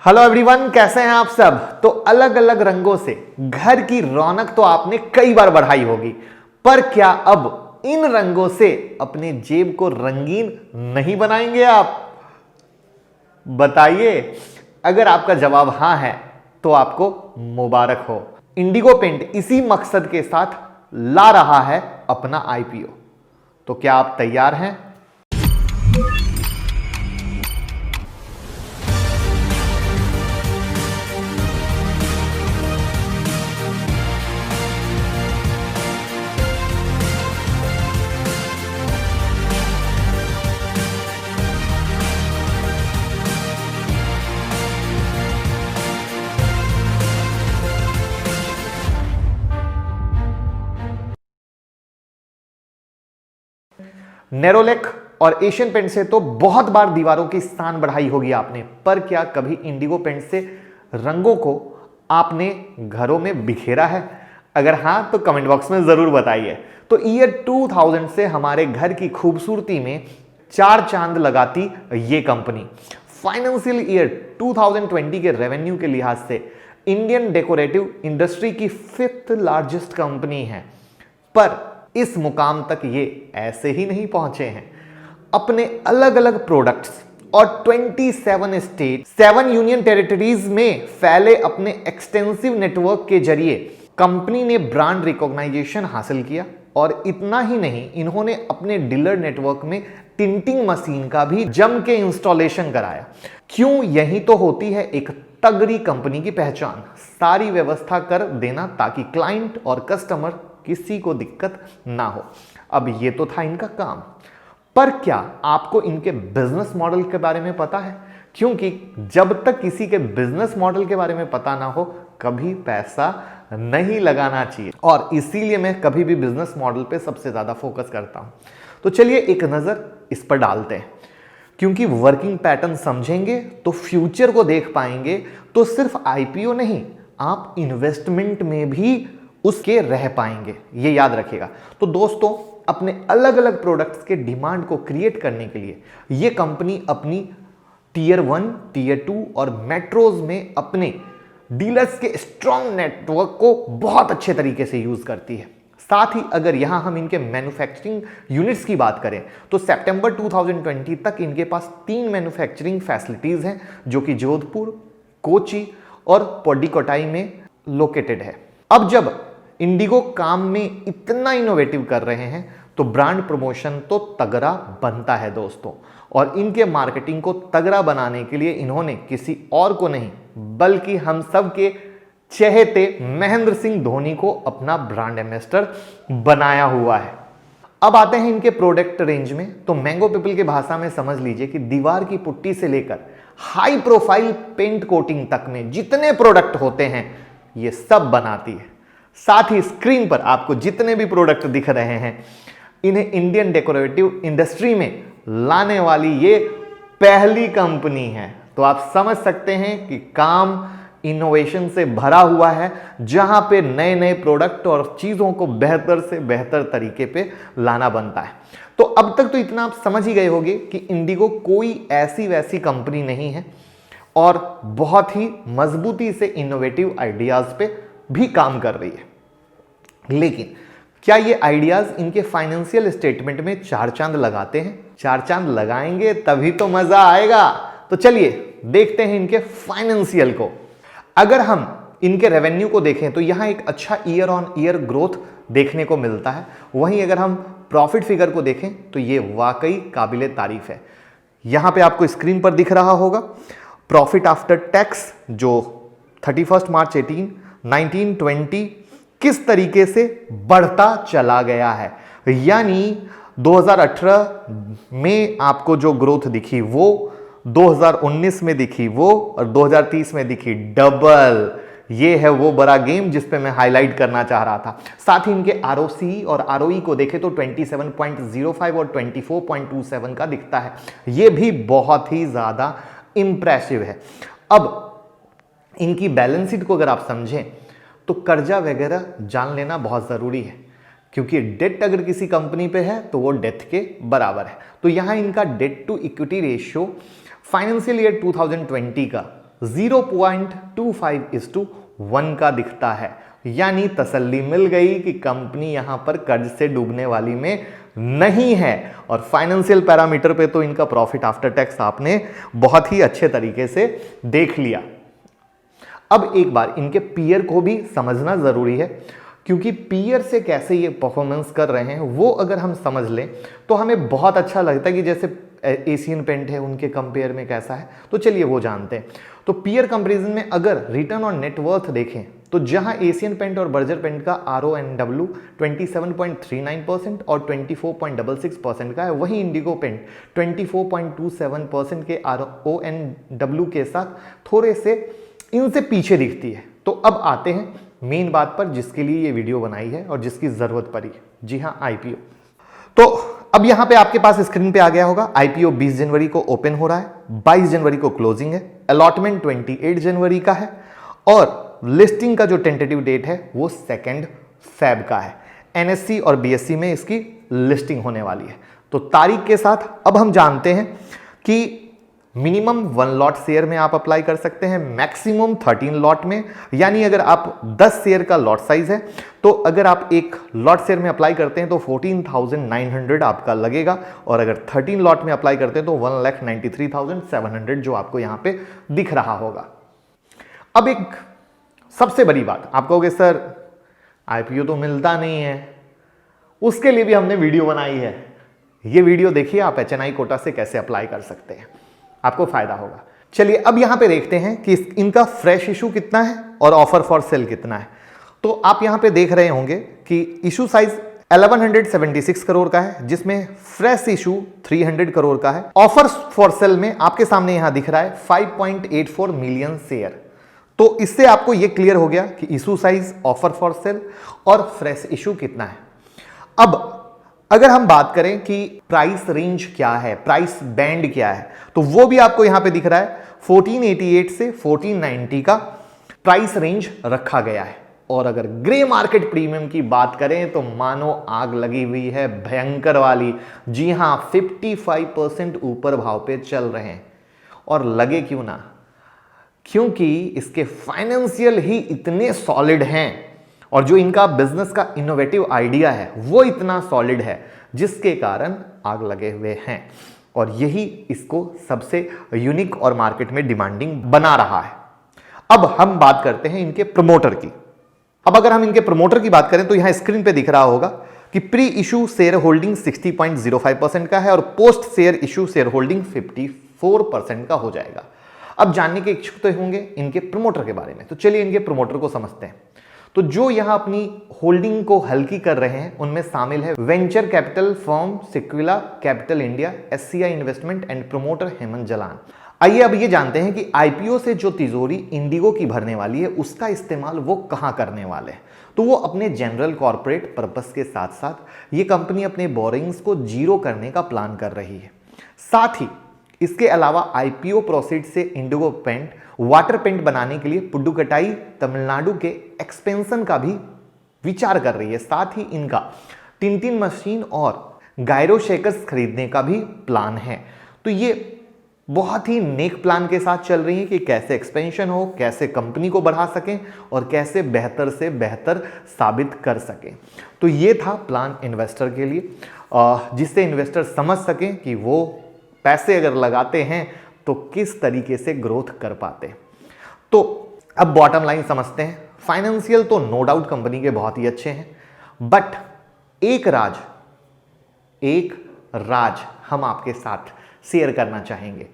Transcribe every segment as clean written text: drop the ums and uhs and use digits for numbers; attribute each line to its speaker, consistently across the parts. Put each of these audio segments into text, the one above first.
Speaker 1: Hello everyone, कैसे हैं आप सब। तो अलग अलग रंगों से घर की रौनक तो आपने कई बार बढ़ाई होगी, पर क्या अब इन रंगों से अपने जेब को रंगीन नहीं बनाएंगे आप? बताइए। अगर आपका जवाब हां है तो आपको मुबारक हो। इंडिगो पेंट इसी मकसद के साथ ला रहा है अपना आईपीओ। तो क्या आप तैयार हैं? नेरोलेक और एशियन पेंट से तो बहुत बार दीवारों की स्थान बढ़ाई होगी आपने, पर क्या कभी इंडिगो पेंट से रंगों को आपने घरों में बिखेरा है? अगर हां तो कमेंट बॉक्स में जरूर बताइए। तो ईयर 2000 से हमारे घर की खूबसूरती में चार चांद लगाती ये कंपनी फाइनेंशियल ईयर 2020 के रेवेन्यू के लिहाज से इंडियन डेकोरेटिव इंडस्ट्री की 5th लार्जेस्ट कंपनी है। पर इस मुकाम तक ये ऐसे ही नहीं पहुंचे हैं। अपने अलग अलग प्रोडक्ट्स और 27 स्टेट 7 यूनियन टेरिटरीज में फैले अपने एक्सटेंसिव नेटवर्क के जरिए कंपनी ने ब्रांड रिकॉग्नाइजेशन हासिल किया। और इतना ही नहीं, इन्होंने अपने डीलर नेटवर्क में टिंटिंग मशीन का भी जम के इंस्टॉलेशन कराया। क्यों? यही तो होती है एक तगड़ी कंपनी की पहचान, सारी व्यवस्था कर देना ताकि क्लाइंट और कस्टमर किसी को दिक्कत ना हो। अब ये तो था इनका काम, पर क्या आपको इनके बिजनेस मॉडल के बारे में पता है? क्योंकि जब तक किसी के बिजनेस मॉडल के बारे में पता ना हो, कभी पैसा नहीं लगाना चाहिए। और इसीलिए मैं कभी भी बिजनेस मॉडल पे सबसे ज्यादा फोकस करता हूं। तो चलिए एक नजर इस पर डालते हैं, क्योंकि वर्किंग पैटर्न समझेंगे तो फ्यूचर को देख पाएंगे। तो सिर्फ आईपीओ नहीं, आप इन्वेस्टमेंट में भी उसके रह पाएंगे, ये याद रखिएगा। तो दोस्तों, अपने अलग अलग प्रोडक्ट्स के डिमांड को क्रिएट करने के लिए ये कंपनी अपनी टीयर 1, टीयर 2 और मेट्रोज में अपने डीलर्स के स्ट्रॉन्ग नेटवर्क को बहुत अच्छे तरीके से यूज करती है। साथ ही अगर यहां हम इनके मैन्युफैक्चरिंग यूनिट्स की बात करें तो सितंबर 2020 तक इनके पास 3 मैन्युफैक्चरिंग फैसिलिटीज हैं, जो कि जोधपुर, कोची और पोडिकोटाई में लोकेटेड है। अब जब इंडिगो काम में इतना इनोवेटिव कर रहे हैं तो ब्रांड प्रमोशन तो तगड़ा बनता है दोस्तों। और इनके मार्केटिंग को तगड़ा बनाने के लिए इन्होंने किसी और को नहीं बल्कि हम सब के चहेते महेंद्र सिंह धोनी को अपना ब्रांड एम्बेसडर बनाया हुआ है। अब आते हैं इनके प्रोडक्ट रेंज में। तो मैंगो पीपल की भाषा में समझ लीजिए कि दीवार की पुट्टी से लेकर हाई प्रोफाइल पेंट कोटिंग तक में जितने प्रोडक्ट होते हैं ये सब बनाती है। साथ ही स्क्रीन पर आपको जितने भी प्रोडक्ट दिख रहे हैं, इन्हें इंडियन डेकोरेटिव इंडस्ट्री में लाने वाली ये पहली कंपनी है। तो आप समझ सकते हैं कि काम इनोवेशन से भरा हुआ है, जहां पे नए नए प्रोडक्ट और चीजों को बेहतर से बेहतर तरीके पे लाना बनता है। तो अब तक तो इतना आप समझ ही गए होंगे कि इंडिगो कोई ऐसी वैसी कंपनी नहीं है और बहुत ही मजबूती से इनोवेटिव आइडियाज पे भी काम कर रही है। लेकिन क्या ये आइडियाज इनके फाइनेंशियल स्टेटमेंट में चार चांद लगाते हैं? चार चांद लगाएंगे तभी तो मजा आएगा। तो चलिए देखते हैं इनके फाइनेंशियल को। अगर हम इनके रेवेन्यू को देखें तो यहां एक अच्छा ईयर ऑन ईयर ग्रोथ देखने को मिलता है। वहीं अगर हम प्रॉफिट फिगर को देखें तो ये वाकई काबिले तारीफ है। यहां पे आपको स्क्रीन पर दिख रहा होगा प्रॉफिट आफ्टर टैक्स, जो 31 मार्च 1920 किस तरीके से बढ़ता चला गया है। यानी 2018 में आपको जो ग्रोथ दिखी वो 2019 में दिखी वो, और 2030 में दिखी डबल। ये है वो बड़ा गेम जिस पे मैं हाईलाइट करना चाह रहा था। साथ ही इनके आरओसी और आरओई को देखें तो 27.05 और 24.27 का दिखता है। ये भी बहुत ही ज्यादा इंप्रेसिव है। अब इनकी बैलेंस शीट को अगर आप समझें तो कर्जा वगैरह जान लेना बहुत जरूरी है, क्योंकि डेट अगर किसी कंपनी पे है तो वो डेथ के बराबर है। तो यहां इनका debt to equity ratio financial year 2020 का 0.25:1 का दिखता है, यानी तसल्ली मिल गई कि कंपनी यहां पर कर्ज से डूबने वाली में नहीं है। और फाइनेंशियल पैरामीटर पे तो इनका प्रॉफिट आफ्टर टैक्स आपने बहुत ही अच्छे तरीके से देख लिया। अब एक बार इनके पीयर को भी समझना जरूरी है, क्योंकि पीयर से कैसे ये परफॉर्मेंस कर रहे हैं वो अगर हम समझ लें तो हमें बहुत अच्छा लगता है कि जैसे एशियन पेंट है उनके कंपेयर में कैसा है। तो चलिए वो जानते हैं। तो पीयर कंपैरिजन में अगर रिटर्न ऑन नेटवर्थ देखें तो जहां एशियन पेंट और बर्जर पेंट का RONW 27.39% और 24.66% का है, वहीं इंडिगो पेंट 24.27% के RONW के साथ थोड़े से इनसे पीछे दिखती है। तो अब आते हैं मेन बात पर जिसके लिए ये वीडियो बनाई है और जिसकी जरूरत पड़ी, जी हाँ, IPO। तो अब यहां पे आपके पास स्क्रीन पे आ गया होगा, IPO 20 जनवरी को ओपन हो रहा है, 22 जनवरी को क्लोजिंग है, अलॉटमेंट 28 जनवरी का है और लिस्टिंग का जो टेंटेटिव डेट है वो 2 फेब का है। NSE और BSE में इसकी लिस्टिंग होने वाली है। तो तारीख के साथ अब हम जानते हैं कि मिनिमम 1 लॉट शेयर में आप अप्लाई कर सकते हैं, मैक्सिमम 13 लॉट में, यानी अगर आप 10 शेयर का लॉट साइज है तो अगर आप एक लॉट शेयर में अप्लाई करते हैं तो 14,900 आपका लगेगा, और अगर 13 लॉट में अप्लाई करते हैं तो 1,93,700 जो आपको यहां पे दिख रहा होगा। अब एक सबसे बड़ी बात, आप कहोगे सर IPO तो मिलता नहीं है, उसके लिए भी हमने वीडियो बनाई है। ये वीडियो देखिए आप HNI कोटा से कैसे अप्लाई कर सकते हैं, आपको फायदा होगा। चलिए अब यहां पे देखते हैं कि इनका फ्रेश इशू कितना है और ऑफर फॉर सेल कितना है। तो आप यहां पे देख रहे होंगे कि इशू साइज 1176 करोड़ का है, जिसमें फ्रेश इशू 300 करोड़ का है। ऑफर फॉर सेल में आपके सामने यहां दिख रहा है 5.84 मिलियन शेयर। तो इससे आपको यह क्लियर हो गया कि issue size, offer for sale और फ्रेश इशू कितना है। अब अगर हम बात करें कि प्राइस रेंज क्या है, प्राइस बैंड क्या है, तो वो भी आपको यहां पे दिख रहा है 1488 से 1490 का प्राइस रेंज रखा गया है। और अगर ग्रे मार्केट प्रीमियम की बात करें तो मानो आग लगी हुई है, भयंकर वाली। जी हां, 55% ऊपर भाव पे चल रहे हैं। और लगे क्यों ना, क्योंकि इसके फाइनेंशियल ही इतने सॉलिड हैं और जो इनका बिजनेस का इनोवेटिव आइडिया है वो इतना सॉलिड है, जिसके कारण आग लगे हुए हैं। और यही इसको सबसे यूनिक और मार्केट में डिमांडिंग बना रहा है। अब हम बात करते हैं इनके प्रमोटर की। अब अगर हम इनके प्रमोटर की बात करें तो यहां स्क्रीन पे दिख रहा होगा कि प्री इशू शेयर होल्डिंग 60.05% का है और post share issue share holding 54% का हो जाएगा। अब जानने के इच्छुक तो होंगे इनके प्रमोटर के बारे में, तो चलिए इनके प्रमोटर को समझते हैं। तो जो यहां अपनी होल्डिंग को हल्की कर रहे हैं उनमें शामिल है venture capital firm Sequoia Capital India, SCI investment and promoter Hemant Jalan. आइए अब ये जानते हैं कि IPO से जो तिजोरी इंडिगो की भरने वाली है उसका इस्तेमाल वो कहां करने वाले हैं। तो वो अपने जनरल कॉर्पोरेट पर्पस के साथ साथ ये कंपनी अपने बोरिंग्स को जीरो करने का प्लान कर रही है। साथ ही इसके अलावा IPO प्रोसीड से इंडिगो पेंट वाटर पेंट बनाने के लिए पुडुकटाई तमिलनाडु के एक्सपेंशन का भी विचार कर रही है। साथ ही इनका टिंटिन मशीन और गायरो शेकर्स खरीदने का भी प्लान है। तो ये बहुत ही नेक प्लान के साथ चल रही है कि कैसे एक्सपेंशन हो, कैसे कंपनी को बढ़ा सकें और कैसे बेहतर से बेहतर साबित कर सकें। तो ये था प्लान इन्वेस्टर के लिए, जिससे इन्वेस्टर समझ सकें कि वो पैसे अगर लगाते हैं तो किस तरीके से ग्रोथ कर पाते। तो अब बॉटम लाइन समझते हैं। फाइनेंशियल तो नो डाउट कंपनी के बहुत ही अच्छे हैं, बट एक राज हम आपके साथ शेयर करना चाहेंगे।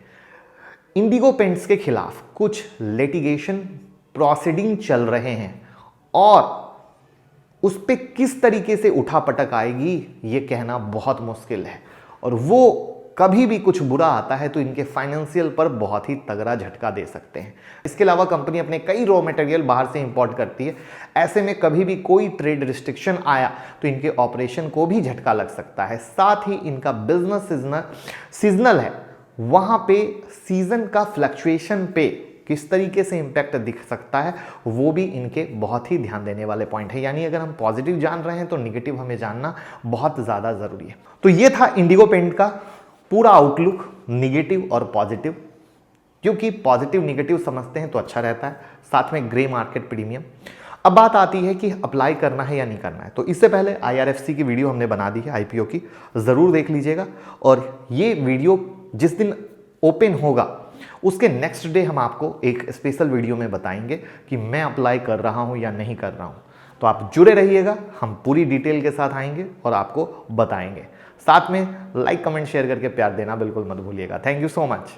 Speaker 1: इंडिगो पेंट्स के खिलाफ कुछ लिटिगेशन प्रोसीडिंग चल रहे हैं और उस पर किस तरीके से उठापटक आएगी ये कहना बहुत मुश्किल है। और वो कभी भी कुछ बुरा आता है तो इनके फाइनेंशियल पर बहुत ही तगड़ा झटका दे सकते हैं। इसके अलावा कंपनी अपने कई रॉ मटेरियल बाहर से इंपोर्ट करती है। ऐसे में कभी भी कोई ट्रेड रिस्ट्रिक्शन आया तो इनके ऑपरेशन को भी झटका लग सकता है। साथ ही इनका बिजनेस सीजनल है, वहां पे सीजन का फ्लक्चुएशन पे किस तरीके से इंपैक्ट दिख सकता है वो भी इनके बहुत ही ध्यान देने वाले पॉइंट है। यानी अगर हम पॉजिटिव जान रहे हैं तो निगेटिव हमें जानना बहुत ज़्यादा ज़रूरी है। तो ये था इंडिगो पेंट का पूरा आउटलुक, निगेटिव और पॉजिटिव। क्योंकि पॉजिटिव निगेटिव समझते हैं तो अच्छा रहता है, साथ में ग्रे मार्केट प्रीमियम। अब बात आती है कि अप्लाई करना है या नहीं करना है। तो इससे पहले IRFC की वीडियो हमने बना दी है IPO की, ज़रूर देख लीजिएगा। और ये वीडियो जिस दिन ओपन होगा उसके नेक्स्ट डे हम आपको एक स्पेशल वीडियो में बताएंगे कि मैं अप्लाई कर रहा हूँ या नहीं कर रहा हूँ। तो आप जुड़े रहिएगा, हम पूरी डिटेल के साथ आएंगे और आपको बताएंगे। साथ में लाइक कमेंट शेयर करके प्यार देना बिल्कुल मत भूलिएगा। Thank you so much.